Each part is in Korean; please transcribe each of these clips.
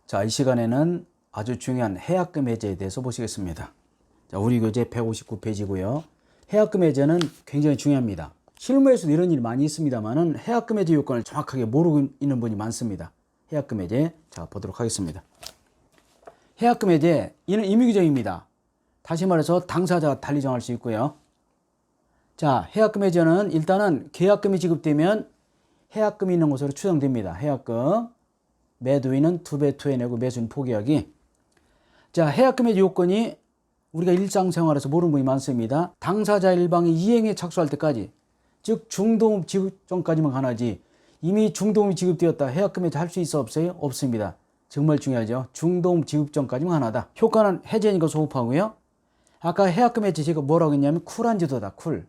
자, 이 시간에는 아주 중요한 해약금 해제에 대해서 보시겠습니다. 자, 우리 교재 159페이지고요. 해약금 해제는 굉장히 중요합니다. 실무에서도 이런 일이 많이 있습니다만은 해약금 해제 요건을 정확하게 모르고 있는 분이 많습니다. 해약금 해제, 자, 보도록 하겠습니다. 해약금 해제, 이는 임의규정입니다. 다시 말해서 당사자가 달리 정할 수 있고요. 자, 해약금 해제는 일단은 계약금이 지급되면 해약금이 있는 것으로 추정됩니다. 해약금. 매도인은 2배 토해내고 매수인 포기하기. 자, 해약금 해제 요건이 우리가 일상생활에서 모르는 분이 많습니다. 당사자 일방이 이행에 착수할 때까지, 즉 중도금 지급 전까지만 가능하지 이미 중도금이 지급되었다 해약금 해제 할 수 있어 없어요? 없습니다. 정말 중요하죠. 중도금 지급 전까지만 가능하다. 효과는 해제니까 소급하고요. 아까 해약금 해제 제가 뭐라고 했냐면 쿨한 제도다. 쿨.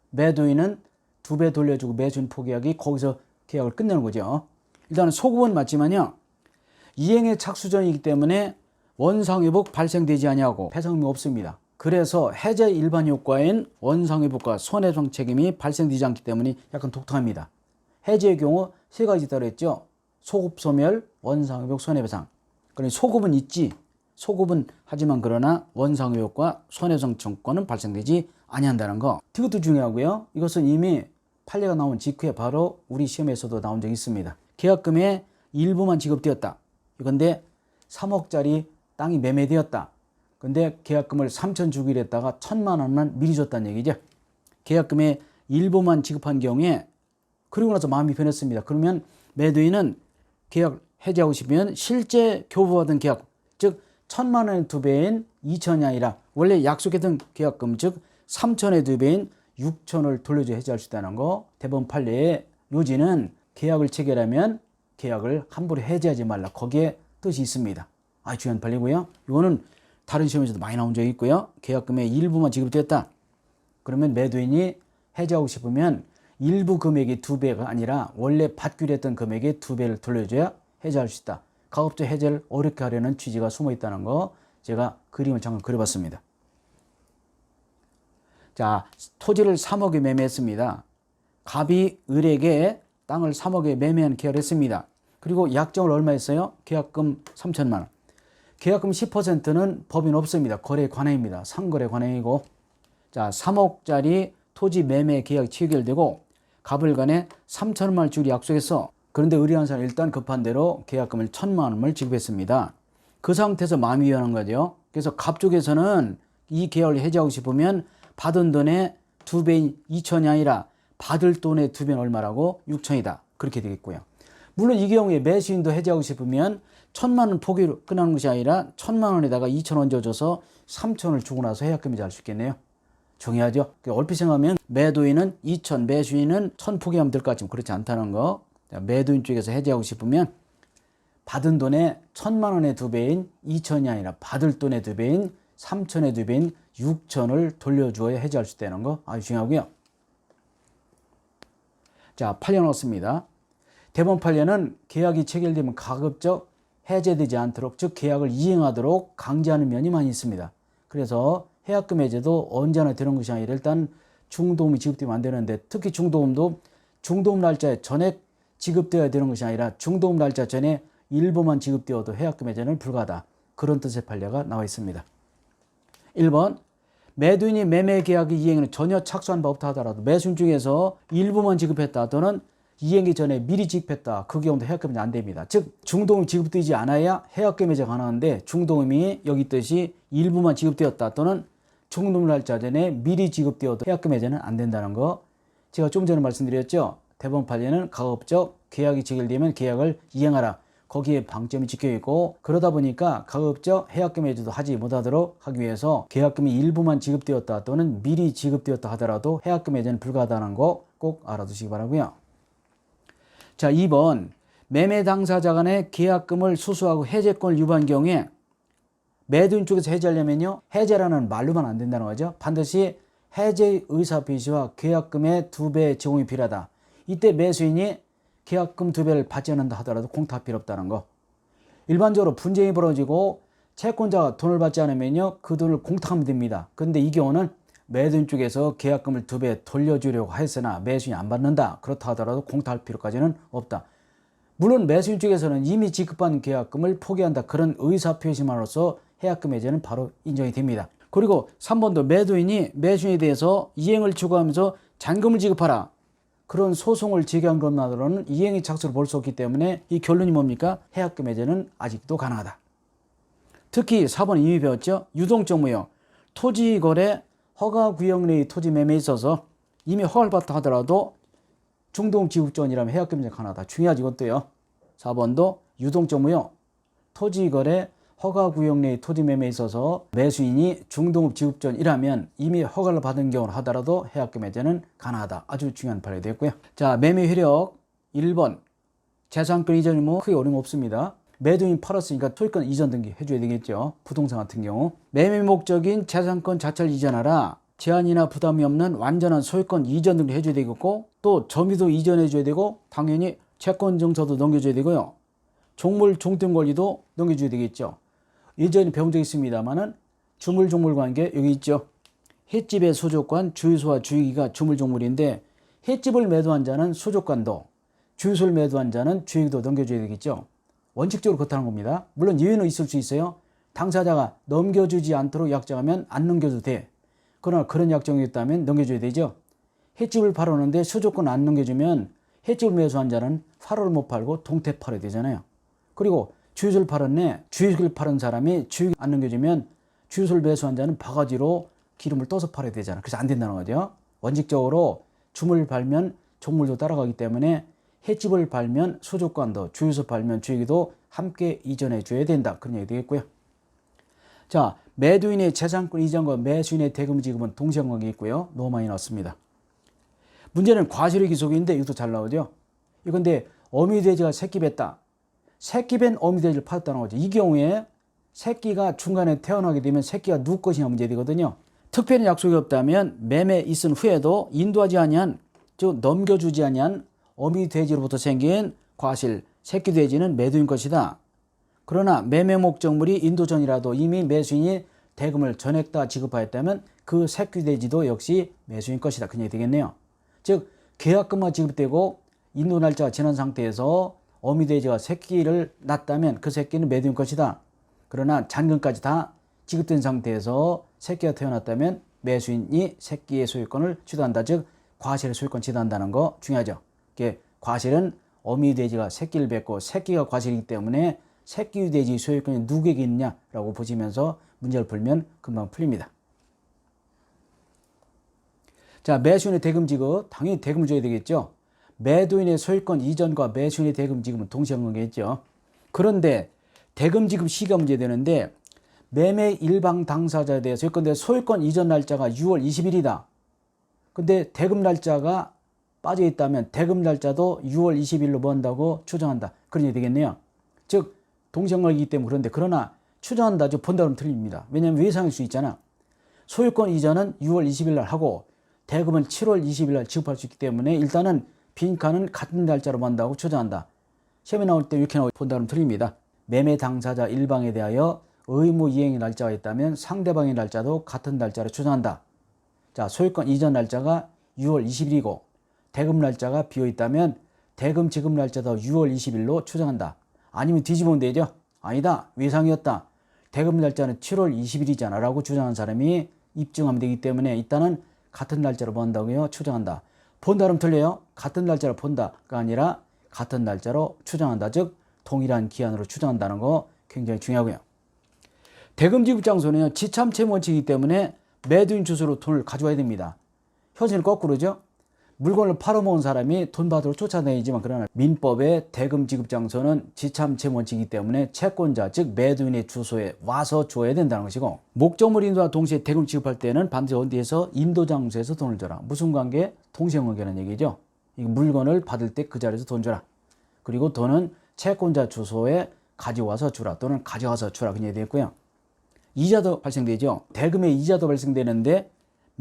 매도인은 2배 돌려주고 매수인 포기하기. 거기서 계약을 끝내는 거죠. 일단은 소급은 맞지만요, 이행의 착수 전이기 때문에 원상회복 발생되지 아니하고 배상금이 없습니다. 그래서 해제 일반 효과인 원상회복과 손해배상 책임이 발생되지 않기 때문에 약간 독특합니다. 해제의 경우 세 가지 있다고 했죠. 소급 소멸, 원상회복, 손해배상. 그러니 소급은 있지, 소급은 하지만 그러나 원상회복과 손해배상 청구권은 발생되지 아니한다는 거. 이것도 중요하고요. 이것은 이미 판례가 나온 직후에 바로 우리 시험에서도 나온 적이 있습니다. 계약금의 일부만 지급되었다. 이건데 3억짜리 땅이 매매되었다. 근데 계약금을 3천 주기로 했다가 1,000만 원만 미리 줬다는 얘기죠. 계약금의 일부만 지급한 경우에 그리고 나서 마음이 변했습니다. 그러면 매도인은 계약 해지하고 싶으면 실제 교부받은 계약, 즉 1,000만 원의 2배인 2천이 아니라 원래 약속했던 계약금, 즉 3천의 2배인 6천을 돌려줘 해지할 수 있다는 거. 대법원 판례의 요지는 계약을 체결하면 계약을 함부로 해지하지 말라. 거기에 뜻이 있습니다. 아주 중요한 판례고요. 이거는 다른 시험에서도 많이 나온 적이 있고요. 계약금의 일부만 지급됐다. 그러면 매도인이 해지하고 싶으면 일부 금액이 2배가 아니라 원래 받기로 했던 금액의 2배를 돌려줘야 해지할 수 있다. 가급적 해지를 어렵게 하려는 취지가 숨어 있다는 거 제가 그림을 잠깐 그려봤습니다. 자, 토지를 3억에 매매했습니다. 갑이 을에게 땅을 3억에 매매한 계약을 했습니다. 그리고 약정을 얼마 했어요? 계약금 3천만 원. 계약금 10%는 법인 없습니다. 거래 관행입니다. 상거래 관행이고. 자, 3억짜리 토지 매매 계약이 체결되고 갑을 간에 3천만 원을 주기로 약속했어. 그런데 의뢰한 사람은 일단 급한 대로 계약금을 1,000만 원을 지급했습니다. 그 상태에서 마음이 변한 거죠. 그래서 갑 쪽에서는 이 계약을 해지하고 싶으면 받은 돈의 2배인 2천이 아니라 받을 돈의 2배는 얼마라고? 6천이다. 그렇게 되겠고요. 물론 이 경우에 매수인도 해지하고 싶으면 1,000만 원 포기로 끝나는 것이 아니라 1,000만 원에다가 2천 얹어줘서 3천을 주고 나서 해약금이 잘 수 있겠네요. 중요하죠. 얼핏 생각하면 매도인은 2천, 매수인은 1,000 포기하면 될 것 같지만 그렇지 않다는 거. 매도인 쪽에서 해지하고 싶으면 받은 돈의 1,000만 원의 2배인 2천이 아니라 받을 돈의 2배인 3천의 2배인 6천을 돌려주어야 해지할 수 있다는 거 아주 중요하고요. 자, 판례 나왔습니다. 대법원 판례는 계약이 체결되면 가급적 해제되지 않도록, 즉 계약을 이행하도록 강제하는 면이 많이 있습니다. 그래서 해약금 해제도 언제나 되는 것이 아니라 일단 중도금이 지급되면 안 되는데, 특히 중도금도 중도금 날짜에 전액 지급되어야 되는 것이 아니라 중도금 날짜 전에 일부만 지급되어도 해약금 해제는 불가하다. 그런 뜻의 판례가 나와 있습니다. 1번, 매도인이 매매 계약의 이행에는 전혀 착수한 바 없다 하더라도 매수인 중에서 일부만 지급했다 또는 이행기 전에 미리 지급했다. 그 경우도 해약금이 안 됩니다. 즉 중도금이 지급되지 않아야 해약금 해제가 가능한데, 중도금이 여기 있듯이 일부만 지급되었다 또는 중도금 날짜 전에 미리 지급되어도 해약금 해제는 안 된다는 거. 제가 좀 전에 말씀드렸죠. 대법원 판례는 가급적 계약이 체결되면 계약을 이행하라. 거기에 방점이 찍혀있고, 그러다 보니까 가급적 해약금 해제도 하지 못하도록 하기 위해서 계약금이 일부만 지급되었다 또는 미리 지급되었다 하더라도 해약금 해제는 불가하다는 거 꼭 알아두시기 바라고요. 자, 2번, 매매 당사자 간의 계약금을 수수하고 해제권을 유보한 경우에 매도인 쪽에서 해제하려면요, 해제라는 말로만 안 된다는 거죠. 반드시 해제 의사 표시와 계약금의 2배 제공이 필요하다. 이때 매수인이 계약금 2배를 받지 않는다 하더라도 공탁 필요 없다는 거. 일반적으로 분쟁이 벌어지고 채권자가 돈을 받지 않으면요, 그 돈을 공탁하면 됩니다. 그런데 이 경우는 매도인 쪽에서 계약금을 2배 돌려주려고 했으나 매수인이 안 받는다. 그렇다 하더라도 공탁할 필요까지는 없다. 물론 매수인 쪽에서는 이미 지급한 계약금을 포기한다 그런 의사표시만으로써 해약금 해제는 바로 인정이 됩니다. 그리고 3번도 매도인이 매수인에 대해서 이행을 추구하면서 잔금을 지급하라 그런 소송을 제기한 것만으로는 이행의 착수를 볼 수 없기 때문에 이 결론이 뭡니까? 해약금 해제는 아직도 가능하다. 특히 4번 이미 배웠죠. 유동적 무효 토지거래 허가구역 내의 토지 매매에 있어서 이미 허가를 받다 하더라도 중동지급전이라면 해약금 해제가 가능하다. 중요하지 이것도요. 4번도 유동적 무효 토지거래 허가구역 내의 토지 매매에 있어서 매수인이 중동업 지급전이라면 이미 허가를 받은 경우를 하더라도 해약금 해제는 가능하다. 아주 중요한 판례가 되겠고요. 자, 매매 효력 1번 재산권 이전이 뭐 크게 어려움 없습니다. 매도인 팔았으니까 소유권 이전 등기 해줘야 되겠죠. 부동산 같은 경우 매매 목적인 재산권 자체를 이전하라. 제한이나 부담이 없는 완전한 소유권 이전 등기 해줘야 되겠고 또 점유도 이전해줘야 되고 당연히 채권증서도 넘겨줘야 되고요. 종물 종등 권리도 넘겨줘야 되겠죠. 예전에 배운 적 있습니다만은 주물종물 관계 여기 있죠. 횟집의 소족관 주유소와 주유기가 주물종물인데 횟집을 매도한 자는 소족관도 주유소를 매도한 자는 주유기도 넘겨줘야 되겠죠. 원칙적으로 그렇다는 겁니다. 물론 예외는 있을 수 있어요. 당사자가 넘겨주지 않도록 약정하면 안 넘겨도 돼. 그러나 그런 약정이 있다면 넘겨줘야 되죠. 횟집을 팔았는데 수조권 안 넘겨주면 횟집을 매수한 자는 화로를 못 팔고 동태 팔아야 되잖아요. 그리고 주유소를 팔았네. 주유기를 팔은 사람이 주유기 안 넘겨주면 주유소를 매수한 자는 바가지로 기름을 떠서 팔아야 되잖아요. 그래서 안 된다는 거죠. 원칙적으로 주물을 팔면 종물도 따라가기 때문에 횟집을 팔면 수족관도 주유소 팔면 주유기도 함께 이전해 줘야 된다. 그런 얘기 되겠고요. 자, 매도인의 재산권 이전과 매수인의 대금 지급은 동시한관계 있고요. 너무 많이 나왔습니다. 문제는 과실의 기속인데 이것도 잘 나오죠. 이건데 어미돼지가 새끼 뱉다. 새끼 벤 어미돼지를 팔았다는 거죠. 이 경우에 새끼가 중간에 태어나게 되면 새끼가 누구 것이냐 문제되거든요. 특별히 약속이 없다면 매매 있은 후에도 인도하지 아니한 즉 넘겨주지 아니한 어미돼지로부터 생긴 과실 새끼 돼지는 매도인 것이다. 그러나 매매 목적물이 인도 전이라도 이미 매수인이 대금을 전액 다 지급하였다면 그 새끼 돼지도 역시 매수인 것이다. 그 얘기 되겠네요. 즉 계약금만 지급되고 인도 날짜가 지난 상태에서 어미돼지가 새끼를 낳았다면 그 새끼는 매도인 것이다. 그러나 잔금까지 다 지급된 상태에서 새끼가 태어났다면 매수인이 새끼의 소유권을 취득한다. 즉 과실의 소유권 취득한다는 거 중요하죠. 과실은 어미돼지가 새끼를 뱉고 새끼가 과실이기 때문에 새끼 돼지 소유권이 누구에게 있냐라고 보시면서 문제를 풀면 금방 풀립니다. 자, 매수인의 대금 지급 당연히 대금을 줘야 되겠죠. 매도인의 소유권 이전과 매수인의 대금 지급은 동시한관계겠죠. 그런데 대금 지급 시기가 문제되는데 매매 일방 당사자에 대해서 예컨대 소유권 이전 날짜가 6월 20일이다. 근데 대금 날짜가 빠져 있다면 대금 날짜도 6월 20일로 뭐 한다고 추정한다. 그런 얘기 되겠네요. 즉 동시한관계이기 때문에 그런데 그러나 추정한다. 즉 본다 그러면 틀립니다. 왜냐하면 외상일 수 있잖아. 소유권 이전은 6월 20일 날 하고 대금은 7월 20일 날 지급할 수 있기 때문에 일단은 빈칸은 같은 날짜로 한다고 추정한다. 시험에 나올 때 이렇게 본다 그러면 틀립니다. 매매 당사자 일방에 대하여 의무 이행의 날짜가 있다면 상대방의 날짜도 같은 날짜로 추정한다. 자, 소유권 이전 날짜가 6월 20일이고 대금 날짜가 비어 있다면 대금 지급 날짜도 6월 20일로 추정한다. 아니면 뒤집으면 되죠. 아니다. 외상이었다. 대금 날짜는 7월 20일이잖아 라고 주장한 사람이 입증하면 되기 때문에 일단은 같은 날짜로 본다고요. 추정한다. 본다 그러면 틀려요. 같은 날짜로 본다가 아니라 같은 날짜로 추정한다. 즉 동일한 기한으로 추정한다는 거 굉장히 중요하고요. 대금 지급 장소는 지참채 원칙이기 때문에 매도인 주소로 돈을 가져와야 됩니다. 현실은 거꾸로죠. 물건을 팔아먹은 사람이 돈 받으러 쫓아다니지만 그러나 민법의 대금 지급 장소는 지참채 원칙이기 때문에 채권자 즉 매도인의 주소에 와서 줘야 된다는 것이고 목적물 인도와 동시에 대금 지급할 때는 반드시 어디에서 인도 장소에서 돈을 줘라. 무슨 관계? 동시관계라는 얘기죠. 물건을 받을 때 그 자리에서 돈 줘라. 그리고 돈은 채권자 주소에 가져와서 주라 또는 가져와서 주라 그냥 되겠고요. 이자도 발생되죠. 대금의 이자도 발생되는데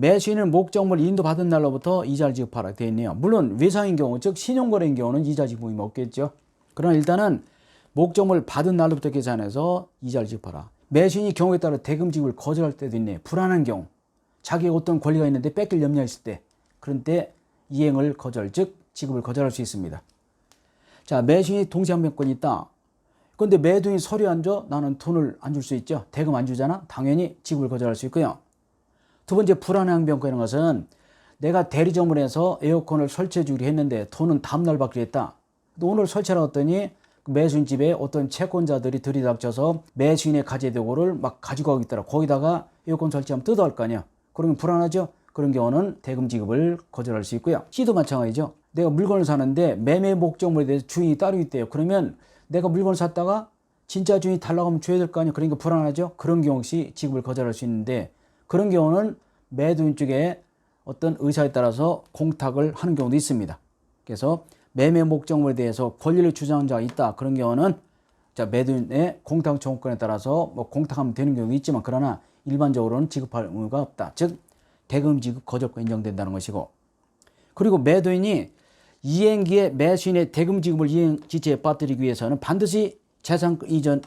매수인은 목적물 인도받은 날로부터 이자를 지급하라 되어 있네요. 물론 외상인 경우 즉 신용거래인 경우는 이자 지급이 없겠죠. 그러나 일단은 목적물 받은 날로부터 계산해서 이자를 지급하라. 매수인이 경우에 따라 대금 지급을 거절할 때도 있네. 불안한 경우 자기가 어떤 권리가 있는데 뺏길 염려가 있을 때 그런 때 이행을 거절 즉 지급을 거절할 수 있습니다. 자, 매수인이 동시한변권이 있다. 근데 매도인이 서류 안 줘? 나는 돈을 안 줄 수 있죠. 대금 안 주잖아? 당연히 지급을 거절할 수 있고요. 두 번째 불안한 항변권이라는 것은 내가 대리점을 해서 에어컨을 설치해 주기로 했는데 돈은 다음날 받기로 했다. 오늘 설치하러 갔더니 매수인 집에 어떤 채권자들이 들이닥쳐서 매수인의 가재도구를 막 가지고 가고 있더라. 거기다가 에어컨 설치하면 뜯어갈 거 아니야. 그러면 불안하죠. 그런 경우는 대금 지급을 거절할 수 있고요. C도 마찬가지죠. 내가 물건을 사는데 매매 목적물에 대해서 주인이 따로 있대요. 그러면 내가 물건을 샀다가 진짜 주인이 달라고 하면 줘야 될 거 아니야. 그러니까 불안하죠. 그런 경우 혹시 지급을 거절할 수 있는데 그런 경우는 매도인 쪽에 어떤 의사에 따라서 공탁을 하는 경우도 있습니다. 그래서 매매 목적물에 대해서 권리를 주장한 자가 있다. 그런 경우는 자, 매도인의 공탁 청구권에 따라서 뭐 공탁하면 되는 경우도 있지만 그러나 일반적으로는 지급할 의무가 없다. 즉 대금 지급 거절권 인정된다는 것이고 그리고 매도인이 이행기에 매수인의 대금 지급을 이행 지체에 빠뜨리기 위해서는 반드시 재산 이전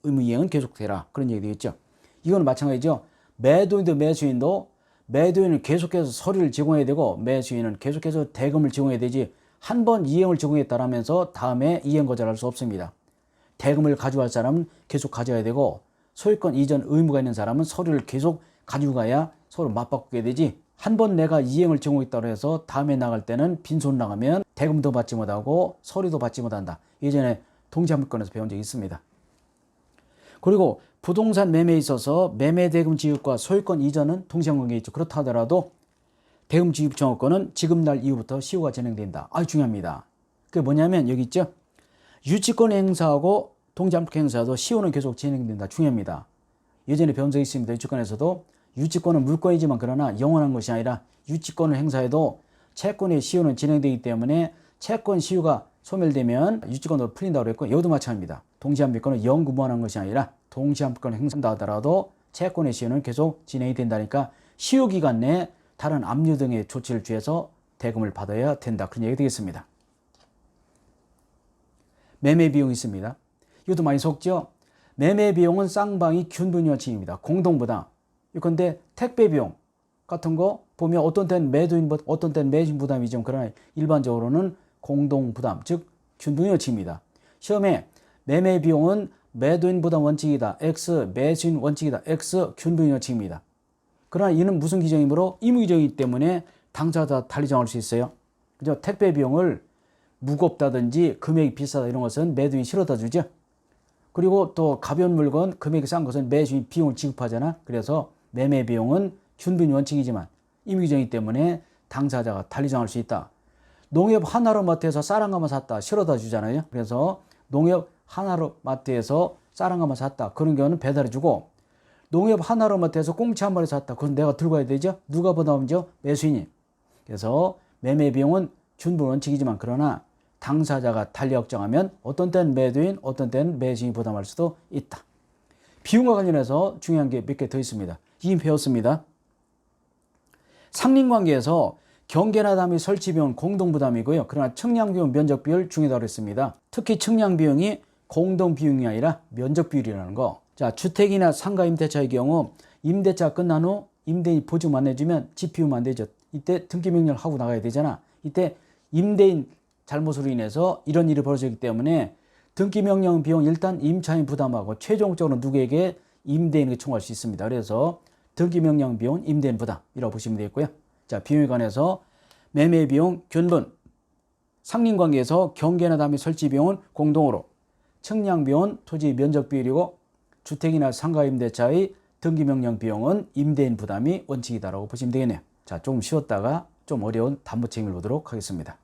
의무 이행은 계속되라. 그런 얘기 되겠죠. 이건 마찬가지죠. 매도인도 매수인도 매도인은 계속해서 서류를 제공해야 되고 매수인은 계속해서 대금을 제공해야 되지 한 번 이행을 제공했다라면서 다음에 이행 거절할 수 없습니다. 대금을 가져갈 사람은 계속 가져야 되고 소유권 이전 의무가 있는 사람은 서류를 계속 가지고 가야 서로 맞바꾸게 되지 한 번 내가 이행을 제공했다고 해서 다음에 나갈 때는 빈손 나가면 대금도 받지 못하고 서류도 받지 못한다. 예전에 동시한문권에서 배운 적이 있습니다. 그리고 부동산 매매에 있어서 매매 대금 지급과 소유권 이전은 동시한관계에 있죠. 그렇다 하더라도 대금 지급 청구권은 지급날 이후부터 시효가 진행된다. 아주 중요합니다. 그게 뭐냐면 여기 있죠. 유치권 행사하고 동시한문권 행사도 시효는 계속 진행된다. 중요합니다. 예전에 배운 적이 있습니다. 유치권에서도 유치권은 물권이지만 그러나 영원한 것이 아니라 유치권을 행사해도 채권의 시효는 진행되기 때문에 채권 시효가 소멸되면 유치권으로 풀린다고 했고 여기도 마찬가지입니다. 동시한변권은 영구무한한 것이 아니라 동시한변권을 행사한다 하더라도 채권의 시효는 계속 진행이 된다니까 시효기간 내에 다른 압류 등의 조치를 취해서 대금을 받아야 된다. 그런 얘기 되겠습니다. 매매 비용이 있습니다. 이것도 많이 속죠. 매매 비용은 쌍방이 균분요칭입니다. 공동부담. 그런데 택배 비용 같은 거 보면 어떤 때는 매도인, 어떤 때는 매수인 부담이죠. 그러나 일반적으로는 공동부담, 즉 균분요칭입니다. 시험에 매매 비용은 매도인 부담 원칙이다. X, 매수인 원칙이다. X, 균분요칭입니다. 그러나 이는 무슨 규정이므로 의무 규정이기 때문에 당사자 달리 정할 수 있어요. 그죠? 택배 비용을 무겁다든지 금액이 비싸다 이런 것은 매도인이 실어다 주죠. 그리고 또 가벼운 물건, 금액이 싼 것은 매수인이 비용을 지급하잖아. 그래서 매매 비용은 균분 원칙이지만 의무 규정이기 때문에 당사자가 달리 정할 수 있다. 농협 하나로 마트에서 쌀 한 가마 샀다. 실어다 주잖아요. 그래서 농협 하나로 마트에서 쌀 한 가마 샀다. 그런 경우는 배달해 주고 농협 하나로 마트에서 꽁치 한 마리 샀다. 그건 내가 들고 가야 되죠. 누가 부담하죠? 매수인이. 그래서 매매 비용은 균분 원칙이지만 그러나 당사자가 달리 확정하면 어떤 때는 매도인, 어떤 때는 매수인이 부담할 수도 있다. 비용과 관련해서 중요한 게 몇 개 더 있습니다. 이미 배웠습니다. 상린관계에서 경계나다 및 설치비용은 공동부담이고요. 그러나 측량비용, 면적비율 중요하다고 했습니다. 특히 측량비용이 공동비용이 아니라 면적비율이라는 거. 자, 주택이나 상가 임대차의 경우 임대차 끝난 후 임대인이 보증 안 내주면 집 비우면 안 되죠. 이때 등기명령을 하고 나가야 되잖아. 이때 임대인 잘못으로 인해서 이런 일이 벌어지기 때문에 등기명령 비용 일단 임차인 부담하고 최종적으로 누구에게 임대인에게 청구할 수 있습니다. 그래서 등기명령 비용 임대인 부담이라고 보시면 되겠고요. 자, 비용에 관해서 매매 비용 균분, 상린관계에서 경계나다 및 설치 비용은 공동으로, 측량 비용은 토지 면적 비율이고 주택이나 상가 임대차의 등기명령 비용은 임대인 부담이 원칙이다라고 보시면 되겠네요. 자, 조금 쉬었다가 좀 어려운 담보책임을 보도록 하겠습니다.